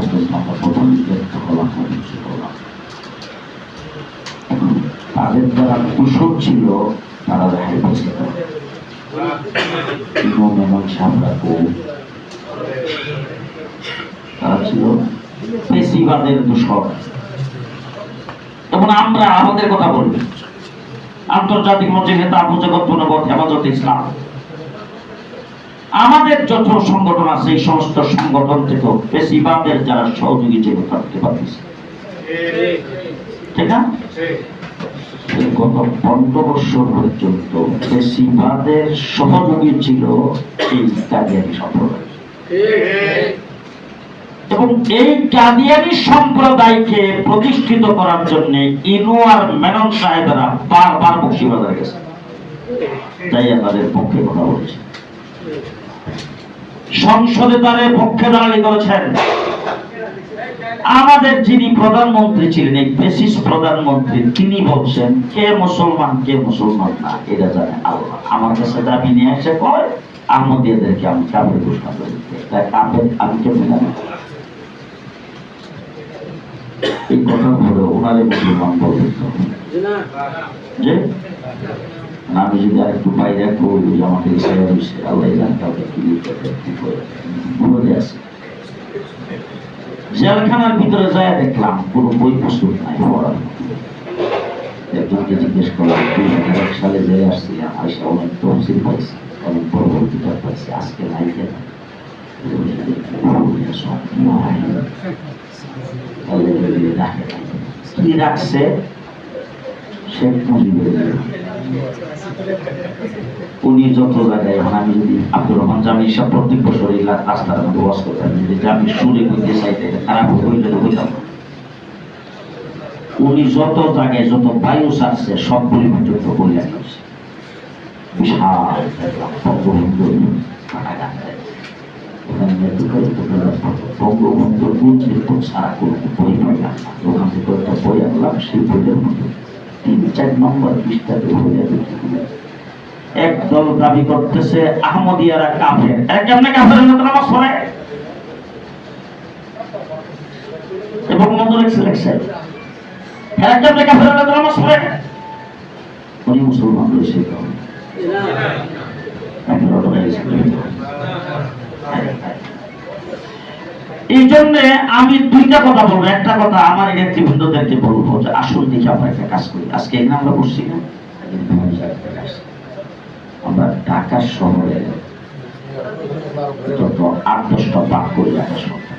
পর্যন্ত আমরা প্রথম দিকে হলাম তাদের যারা কুশল ছিল তারা রেহাই পেয়েছে তারা ছিল পেশিবাদের দূষক। এবং আমরা আমাদের কথা বলি, আন্তর্জাতিক মঞ্চে নেতা আবু জগৎ পুনবত হেফাজত ইসলাম, আমাদের যত সংগঠন আছে এই সমস্ত সংগঠন থেকে পেশিবাদের যারা সহযোগী ছিল থাকতে পারতেছে, ঠিক না? গত 15 বছর পর্যন্ত পেশিবাদের সহযোগী ছিল এই কাদিয়ানী সম্প্রদায়। এবং এই কাদিয়ানী সম্প্রদায়কে প্রতিষ্ঠিত করার জন্য ইনু আর মেনন সাহেবেরা বারবার বক্সিবাজারে গেছে, তাই তাদের পক্ষে কথা বলেছে, সংসদে তাদের পক্ষে দাঁড়ালি করেছেন। আমাদের যিনি প্রধানমন্ত্রী ছিলেন, এই পেশিস প্রধানমন্ত্রী, তিনি বলছেন কে মুসলমান কে মুসলমান না এটা জানে আল্লাহ। আমার কাছে দাবি নিয়ে এসে কয় আহমদিয়াদেরকে আমি কাফের ঘোষণা করি, তাই কাফের আমি কেমন জানি। এই কথা বলে ওনারে মুসলমান বলতে যে আমি যদি আর একটু বাইরে করি আমাকে আল্লাহ জানি কাউকে কি আছে। জেলখানার ভিতরে যায় দেখলাম কোনো বই প্রস্তুত নাই পড়ার। একজনকে জিজ্ঞেস করলাম 2001 সালে জেলে আসছিলাম, আইসা অনেক তফসিল পাইছি, অনেক বড় বড় কিতাব পাইছি, আজকে নাই কেন? কি রাখছে? শেখ মুজিবের। উনি যত জায়গায়, এখন আমি যদি আব্দুর রহমান জামি সব প্রত্যেক বছর এই রাস্তার মধ্যে ওয়াজ করতাম, যদি জামি সুরে করতে চাইতে খারাপ হইলে হইতাম। উনি যত জায়গায় যত বায়ু ছাড়ছে সবগুলি পর্যন্ত বইয়া গেছে। বিশাল বঙ্গবন্ধু বঙ্গবন্ধুর উদ্বৃত্ত ছাড়া কোনো বই পাইলাম না। ওখান থেকে একটা বই আনলাম, সেই বইয়ের মধ্যে 3-4 নম্বর পৃষ্ঠাতে হইয়া গেছে। একদল দাবি করতেছে আহমদিয়ারা কাফের। কেমনে কাফেরের মতো নামাজ পড়ে? এবং মন্দ লেখছে কেমনে কাফেরের মতো নামাজ পড়ে? উনি মুসলমান রয়েছে। এই জন্য আমি দুইটা কথা বলবো। একটা কথা আমার নেতৃবৃন্দদেরকে বলবো যে আসল দিকে আমরা একটা কাজ করি। আজকে এখানে আমরা বসছি না, আমরা ঢাকা শহরে যত 8-10টা বাক করি ঢাকা শহরে